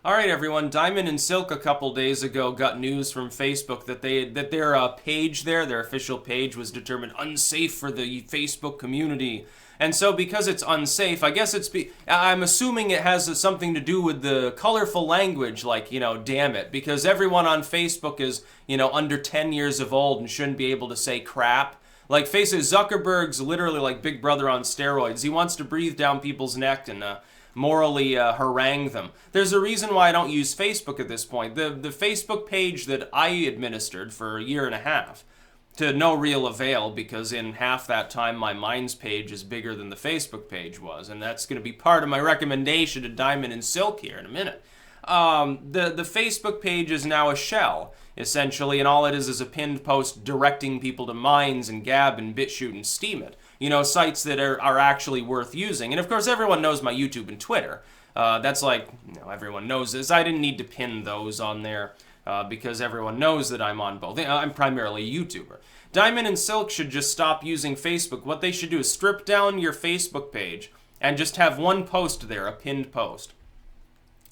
All right, everyone. Diamond and Silk a couple days ago got news from Facebook that their page there, their official page, was determined unsafe for the Facebook community. And so, because it's unsafe, I guess I'm assuming it has something to do with the colorful language, like, damn it, because everyone on Facebook is, under 10 years of old and shouldn't be able to say crap. Like, Zuckerberg's literally like Big Brother on steroids. He wants to breathe down people's neck and morally harangue them. There's a reason why I don't use Facebook at this point. The Facebook page that I administered for a year and a half, to no real avail, because in half that time my Minds page is bigger than the Facebook page was, and that's going to be part of my recommendation to Diamond and Silk here in a minute. The Facebook page is now a shell, essentially, and all it is a pinned post directing people to Minds and Gab and BitChute and Steemit. Sites that are actually worth using. And of course, everyone knows my YouTube and Twitter. That's like, everyone knows this. I didn't need to pin those on there because everyone knows that I'm on both. I'm primarily a YouTuber. Diamond and Silk should just stop using Facebook. What they should do is strip down your Facebook page and just have one post there, a pinned post.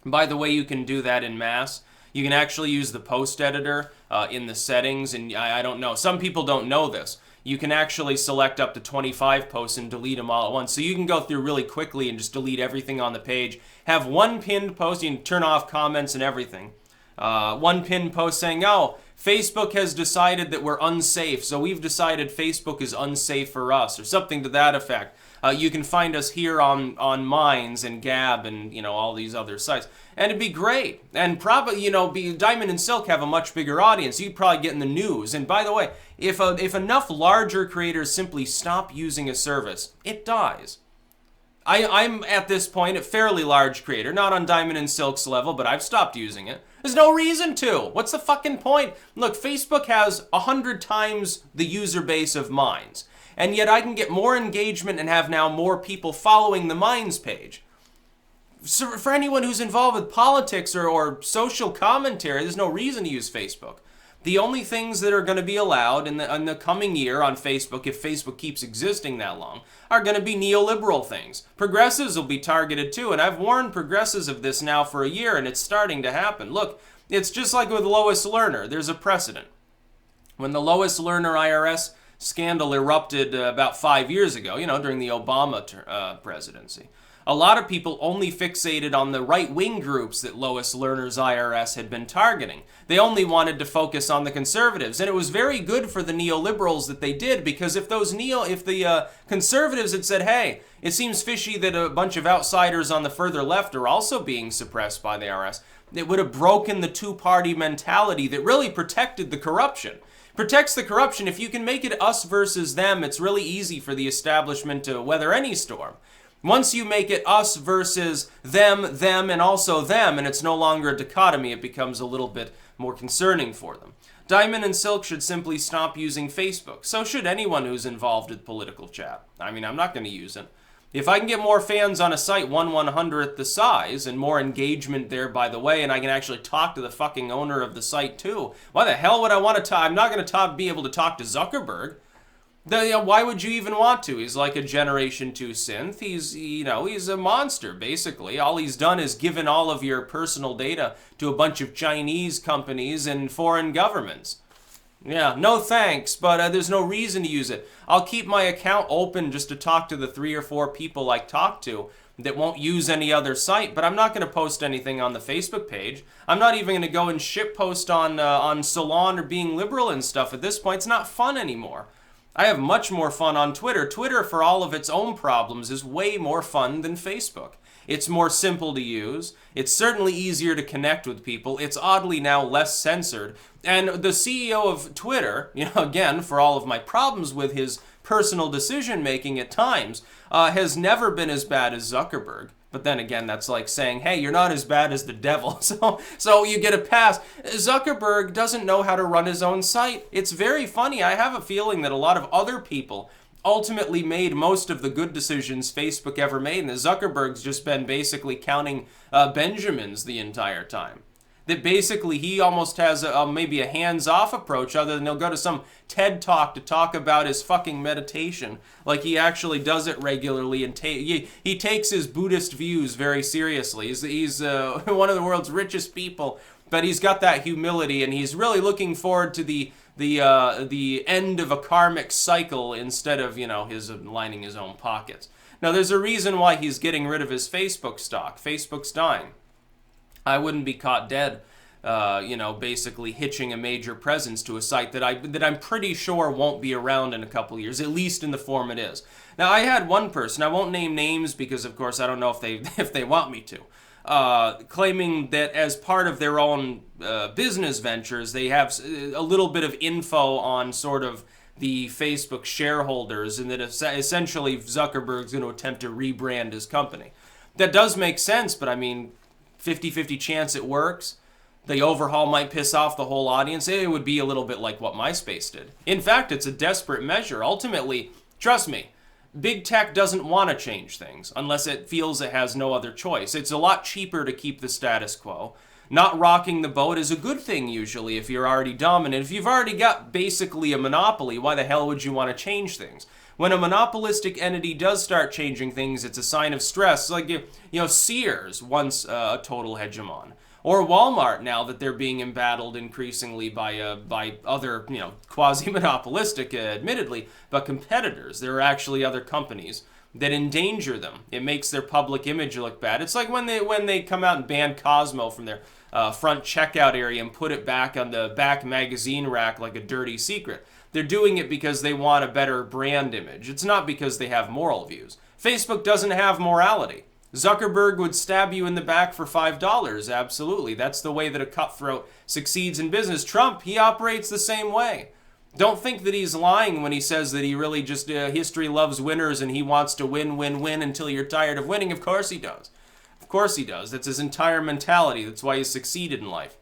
By the way, you can do that in mass. You can actually use the post editor in the settings, and I don't know. Some people don't know this. You can actually select up to 25 posts and delete them all at once. So you can go through really quickly and just delete everything on the page. Have one pinned post. You can turn off comments and everything. One pinned post saying, oh, Facebook has decided that we're unsafe, so we've decided Facebook is unsafe for us, or something to that effect. You can find us here on Minds and Gab and, all these other sites. And it'd be great. And probably, Diamond and Silk have a much bigger audience. You'd probably get in the news. And by the way, if enough larger creators simply stop using a service, it dies. I'm, at this point, a fairly large creator. Not on Diamond and Silk's level, but I've stopped using it. There's no reason to. What's the fucking point? Look, Facebook has 100 times the user base of Minds. And yet I can get more engagement and have now more people following the Minds page. So for anyone who's involved with politics or social commentary, there's no reason to use Facebook. The only things that are going to be allowed in the coming year on Facebook, if Facebook keeps existing that long, are going to be neoliberal things. Progressives will be targeted too, and I've warned progressives of this now for a year, and it's starting to happen. Look, it's just like with Lois Lerner. There's a precedent. When the Lois Lerner IRS scandal erupted about 5 years ago, during the Obama presidency, a lot of people only fixated on the right-wing groups that Lois Lerner's IRS had been targeting. They only wanted to focus on the conservatives, and it was very good for the neoliberals that they did, because if the conservatives had said, hey, it seems fishy that a bunch of outsiders on the further left are also being suppressed by the IRS, it would have broken the two-party mentality that really protected the corruption. Protects the corruption. If you can make it us versus them, it's really easy for the establishment to weather any storm. Once you make it us versus them, and also them, and it's no longer a dichotomy, it becomes a little bit more concerning for them. Diamond and Silk should simply stop using Facebook. So should anyone who's involved with political chat. I'm not going to use it. If I can get more fans on a site 1/100th the size, and more engagement there, by the way, and I can actually talk to the fucking owner of the site too, why the hell would I want to talk? I'm not going to be able to talk to Zuckerberg. Why would you even want to? He's like a Generation 2 synth. He's a monster, basically. All he's done is given all of your personal data to a bunch of Chinese companies and foreign governments. Yeah, no thanks, but there's no reason to use it. I'll keep my account open just to talk to the 3 or 4 people I talk to that won't use any other site, but I'm not going to post anything on the Facebook page. I'm not even going to go and shitpost on Salon or Being Liberal and stuff at this point. It's not fun anymore. I have much more fun on Twitter. Twitter, for all of its own problems, is way more fun than Facebook. It's more simple to use. It's certainly easier to connect with people. It's oddly now less censored. And the CEO of Twitter, again, for all of my problems with his personal decision-making at times, has never been as bad as Zuckerberg. But then again, that's like saying, hey, you're not as bad as the devil, so you get a pass. Zuckerberg doesn't know how to run his own site. It's very funny. I have a feeling that a lot of other people ultimately made most of the good decisions Facebook ever made, and Zuckerberg's just been basically counting Benjamins the entire time. that basically he almost has maybe a hands-off approach, other than he'll go to some TED Talk to talk about his fucking meditation, like he actually does it regularly, and he takes his Buddhist views very seriously. He's one of the world's richest people, but he's got that humility, and he's really looking forward to the end of a karmic cycle instead of, his lining his own pockets. Now, there's a reason why he's getting rid of his Facebook stock. Facebook's dying. I wouldn't be caught dead, basically hitching a major presence to a site that I'm pretty sure won't be around in a couple years, at least in the form it is. Now, I had one person, I won't name names because, of course, I don't know if they want me to, claiming that as part of their own business ventures, they have a little bit of info on sort of the Facebook shareholders, and that essentially Zuckerberg's going to attempt to rebrand his company. That does make sense, but I mean, 50-50 chance it works. The overhaul might piss off the whole audience. It would be a little bit like what MySpace did. In fact, it's a desperate measure. Ultimately, trust me, big tech doesn't want to change things unless it feels it has no other choice. It's a lot cheaper to keep the status quo. Not rocking the boat is a good thing usually if you're already dominant. If you've already got basically a monopoly, why the hell would you want to change things? When a monopolistic entity does start changing things, it's a sign of stress. Like, Sears, once a total hegemon. Or Walmart, now that they're being embattled increasingly by other, quasi-monopolistic, admittedly, but competitors. There are actually other companies that endanger them. It makes their public image look bad. It's like when they come out and ban Cosmo from their front checkout area and put it back on the back magazine rack like a dirty secret. They're doing it because they want a better brand image. It's not because they have moral views. Facebook doesn't have morality. Zuckerberg would stab you in the back for $5, absolutely. That's the way that a cutthroat succeeds in business. Trump, he operates the same way. Don't think that he's lying when he says that he really just, history loves winners and he wants to win, win, win until you're tired of winning. Of course he does. Of course he does. That's his entire mentality. That's why he's succeeded in life.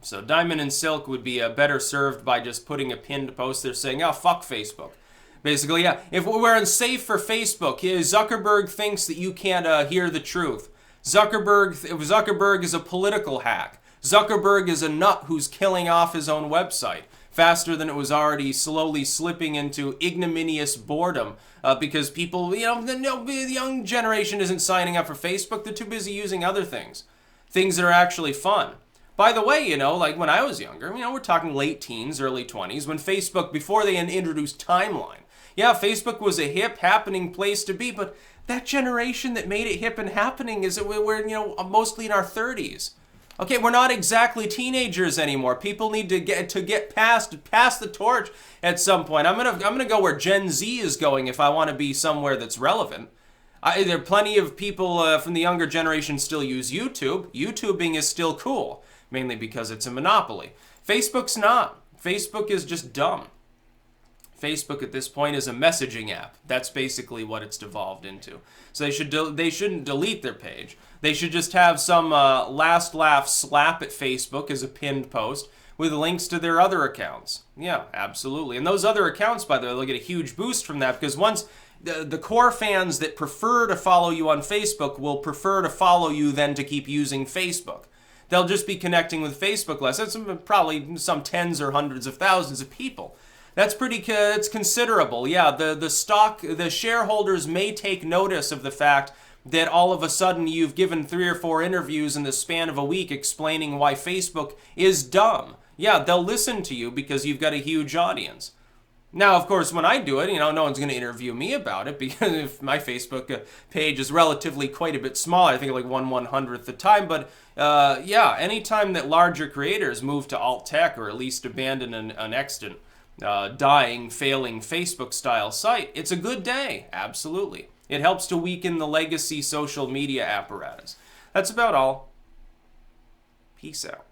So Diamond and Silk would be better served by just putting a pinned post there saying, oh, fuck Facebook. Basically, yeah, if we're unsafe for Facebook, Zuckerberg thinks that you can't hear the truth. Zuckerberg is a political hack. Zuckerberg is a nut who's killing off his own website faster than it was already slowly slipping into ignominious boredom because people, the young generation isn't signing up for Facebook. They're too busy using other things that are actually fun. By the way, like when I was younger, we're talking late teens, early 20s, when Facebook, before they introduced Timeline, yeah, Facebook was a hip, happening place to be, but that generation that made it hip and happening is that we're, mostly in our 30s. Okay, we're not exactly teenagers anymore. People need to get past the torch at some point. I'm gonna go where Gen Z is going if I want to be somewhere that's relevant. There are plenty of people from the younger generation still use YouTube. YouTubing is still cool, mainly because it's a monopoly. Facebook's not. Facebook is just dumb. Facebook at this point is a messaging app. That's basically what it's devolved into. So they shouldn't delete their page. They should just have some last laugh slap at Facebook as a pinned post with links to their other accounts. Yeah, absolutely. And those other accounts, by the way, they'll get a huge boost from that because once the core fans that prefer to follow you on Facebook will prefer to follow you than to keep using Facebook. They'll just be connecting with Facebook less. That's probably some tens or hundreds of thousands of people. That's it's considerable. Yeah, the shareholders may take notice of the fact that all of a sudden you've given 3 or 4 interviews in the span of a week explaining why Facebook is dumb. Yeah, they'll listen to you because you've got a huge audience. Now, of course, when I do it, no one's going to interview me about it because if my Facebook page is relatively quite a bit smaller, I think like 1/100th the time. But yeah, anytime that larger creators move to alt tech or at least abandon an extant, dying, failing Facebook-style site, it's a good day. Absolutely. It helps to weaken the legacy social media apparatus. That's about all. Peace out.